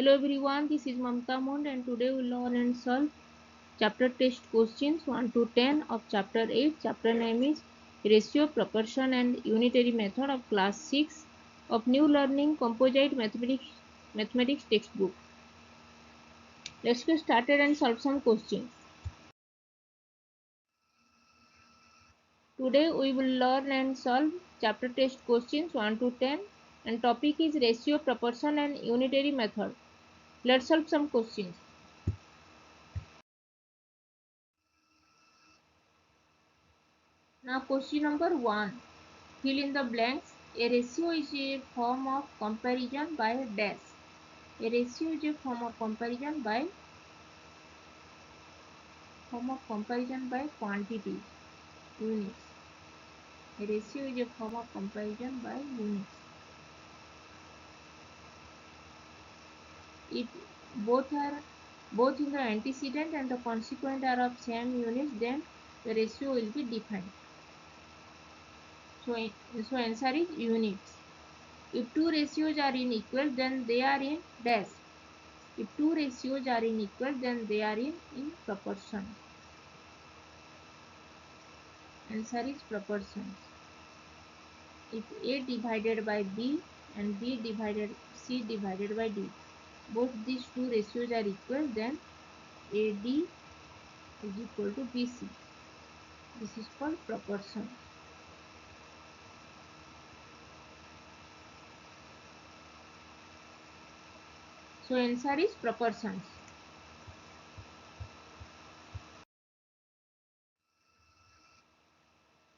Hello everyone, this is Mamta Mond and today we'll learn and solve chapter test questions 1 to 10 of chapter 8. Chapter name is Ratio, Proportion and Unitary Method of class 6 of New Learning Composite Mathematics textbook. Let's get started and solve some questions. Today we will learn and solve chapter test questions 1 to 10 and topic is Ratio, Proportion and Unitary Method. Let's solve some questions. Now question number 1. Fill in the blanks. A ratio is a form of comparison by dash. A ratio is a form of comparison by quantities, units. A ratio is a form of comparison by units. If both in the antecedent and the consequent are of same units, then the ratio will be defined. So answer is units. If two ratios are unequal, then they are in dash. If two ratios are unequal, then they are in proportion. Answer is proportions. If A divided by B and C divided by D, both these two ratios are equal, then AD is equal to BC. This is called proportion. So answer is proportions.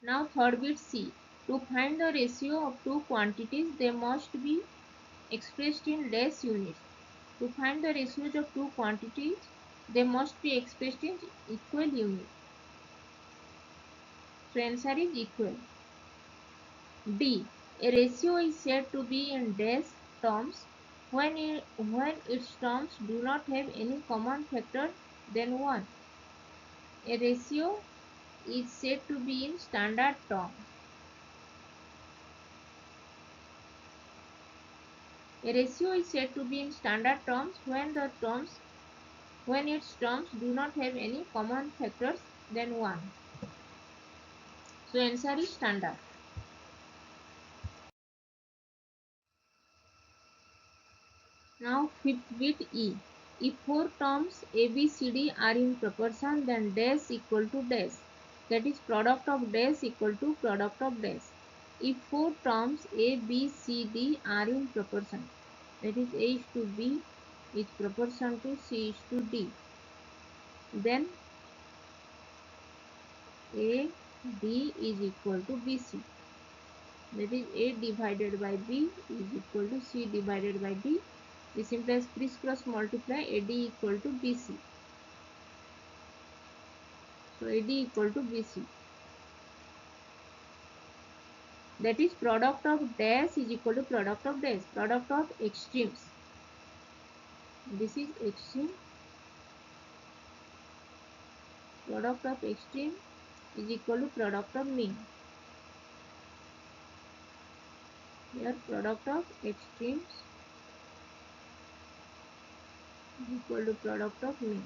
Now third bit C. To find the ratio of two quantities, they must be expressed in dash units. To find the ratios of two quantities, they must be expressed in equal units. So answer is equal. D. A ratio is said to be in dash terms when its terms do not have any common factor than 1. A ratio is said to be in standard terms. A ratio is said to be in standard terms when its terms do not have any common factors than 1. So answer is standard. Now fifth bit E. If four terms A, B, C, D are in proportion, then dash equal to dash. That is product of dash equal to product of dash. If four terms A, B, C, D are in proportion, that is A is to B is proportion to C is to D, then A, D is equal to BC. That is A divided by B is equal to C divided by D. This implies criss-cross multiply AD equal to BC. So AD equal to BC. That is product of dash is equal to product of dash. Product of extremes. This is extreme. Product of extreme is equal to product of mean. Here product of extremes is equal to product of mean.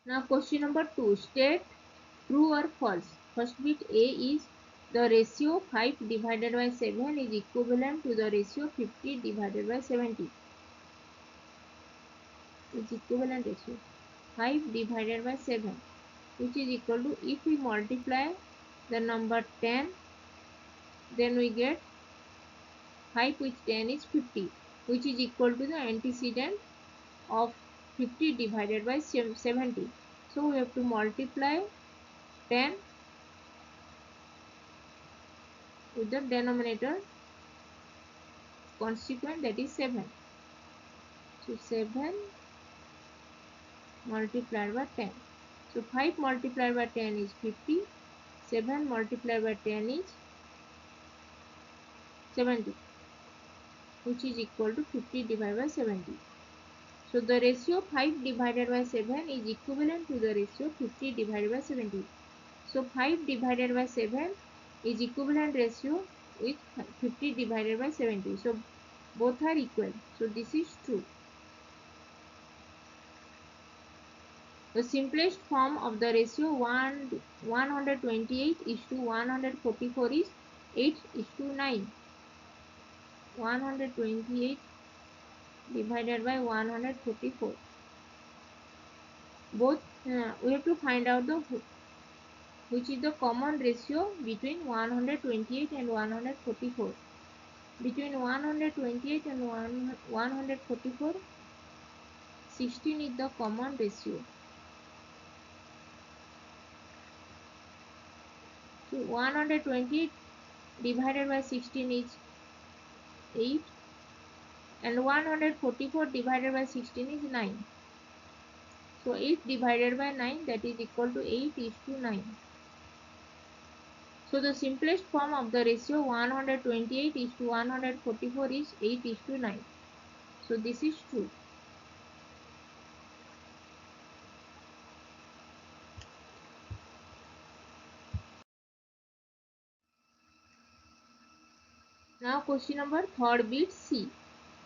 Now question number 2. State true or false. First bit A is the ratio 5 divided by 7 is equivalent to the ratio 50 divided by 70. It's equivalent ratio 5 divided by 7, which is equal to, if we multiply the number 10, then we get 5 with 10 is 50, which is equal to the antecedent of 50 divided by 70. So we have to multiply 10 with the denominator consequent, that is 7. So 7 multiplied by 10. So 5 multiplied by 10 is 50. 7 multiplied by 10 is 70, which is equal to 50 divided by 70. So the ratio 5 divided by 7 is equivalent to the ratio 50 divided by 70. So 5 divided by 7 is equivalent ratio with 50 divided by 70. So both are equal. So this is true. The simplest form of the ratio 128 is to 144 is 8 is to 9. 128 divided by 144. Both we have to find out the which is the common ratio between 128 and 144. Between 128 and 144, 16 is the common ratio. So 128 divided by 16 is 8 and 144 divided by 16 is 9. So 8 divided by 9, that is equal to 8 is to 9. So the simplest form of the ratio 128 is to 144 is 8 is to 9. So this is true. Now question number third bit C.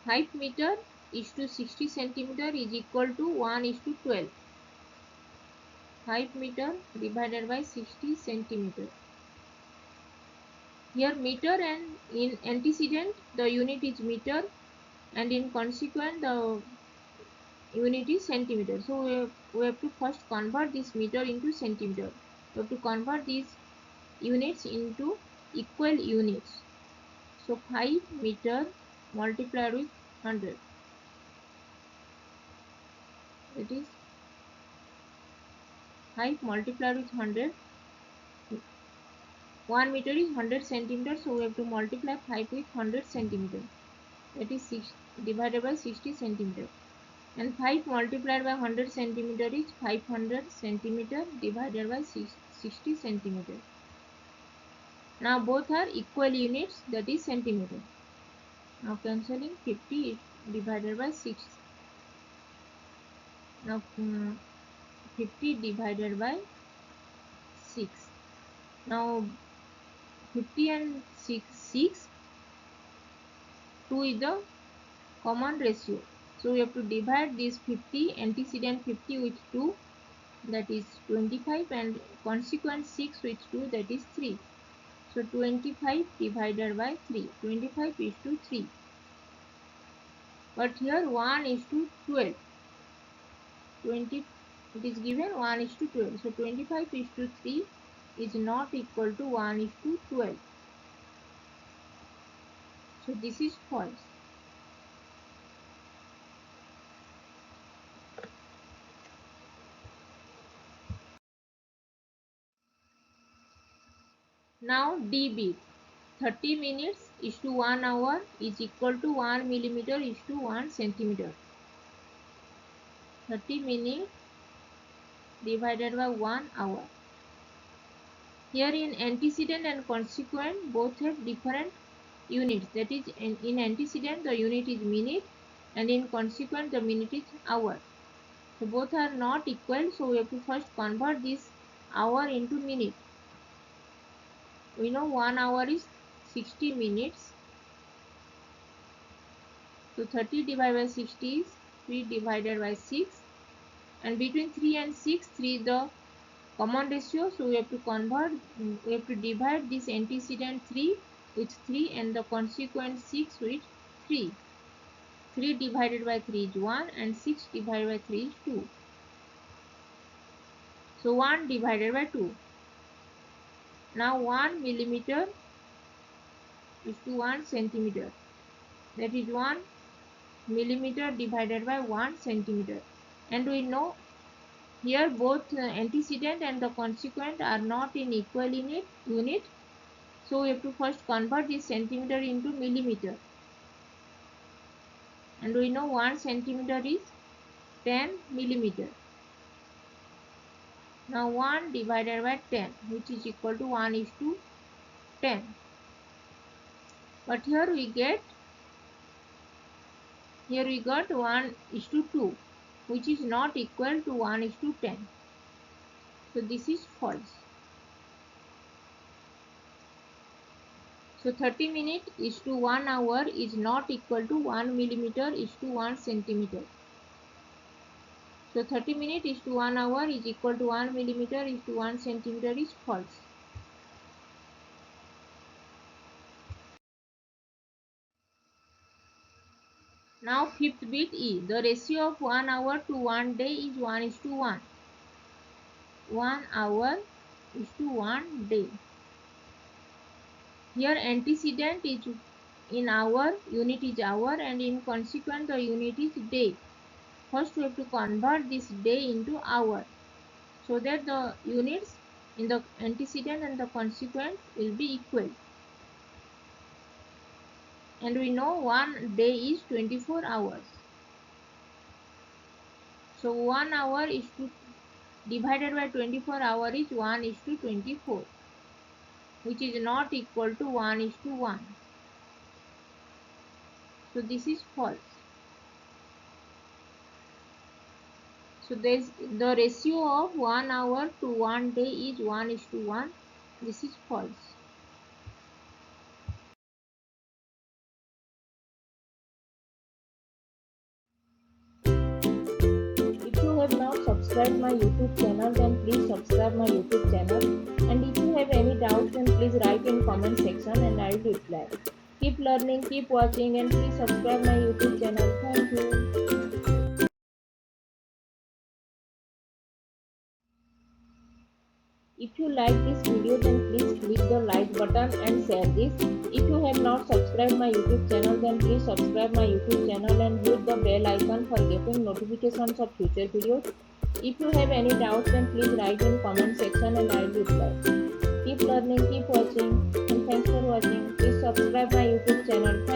5 meter is to 60 centimeter is equal to 1 is to 12. 5 meter divided by 60 centimeter. Here meter, and in antecedent the unit is meter, and in consequent the unit is centimeter. So we have to first convert this meter into centimeter. We have to convert these units into equal units. So 5 meter multiplied with 100. That is 5 multiplied with 100. 1 meter is 100 centimeter. So we have to multiply 5 with 100 centimeter. That is 6 divided by 60 centimeter. And 5 multiplied by 100 centimeter is 500 centimeter divided by 60 centimeter. Now both are equal units, that is centimeter. Now cancelling, 50 divided by 6. Now 50 divided by 6. Now 50 and 6, 2 is the common ratio. So we have to divide this 50, antecedent 50 with 2, that is 25, and consequent 6 with 2, that is 3. So 25 divided by 3. 25 is to 3. But here 1 is to 12. 20, it is given 1 is to 12. So 25 is to 3 is not equal to 1 is to 12. So this is false. Now D bit. 30 minutes is to 1 hour is equal to 1 millimeter is to 1 centimeter. 30 minutes divided by 1 hour. Here in antecedent and consequent both have different units. That is, in antecedent the unit is minute, and in consequent the minute is hour. So both are not equal. So we have to first convert this hour into minute. We know 1 hour is 60 minutes. So 30 divided by 60 is 3 divided by 6. And between 3 and 6, 3 is the common ratio. So we have to convert, we have to divide this antecedent 3 with 3 and the consequent 6 with 3. 3 divided by 3 is 1 and 6 divided by 3 is 2. So 1 divided by 2. Now 1 millimeter is to 1 centimeter. That is 1 millimeter divided by 1 centimeter. And we know here both antecedent and the consequent are not in equal unit. So we have to first convert this centimeter into millimeter. And we know 1 centimeter is 10 millimeter. Now 1 divided by 10, which is equal to 1 is to 10. But here we got 1 is to 2, which is not equal to 1 is to 10. So this is false. So 30 minutes is to 1 hour is not equal to 1 millimeter is to 1 centimeter. So 30 minutes is to 1 hour is equal to 1 millimeter is to 1 centimeter is false. Now fifth bit E. The ratio of 1 hour to 1 day is 1 is to 1. 1 hour is to 1 day. Here antecedent is in hour, unit is hour, and in consequent the unit is day. First we have to convert this day into hour so that the units in the antecedent and the consequent will be equal. And we know 1 day is 24 hours. So 1 hour is to divided by 24 hour is 1 is to 24, which is not equal to 1 is to 1. So this is false. So the ratio of 1 hour to 1 day is 1 is to 1. This is false. If you have not subscribed my YouTube channel, then please subscribe my YouTube channel. And if you have any doubts, then please write in comment section and I will reply. Keep learning, keep watching, and please subscribe my YouTube channel. Thank you. If you like this video, then please click the like button and share this. If you have not subscribed my YouTube channel, then please subscribe my YouTube channel and hit the bell icon for getting notifications of future videos. If you have any doubts, then please write in comment section and I will reply. Keep learning, keep watching, and thanks for watching. Please subscribe my YouTube channel.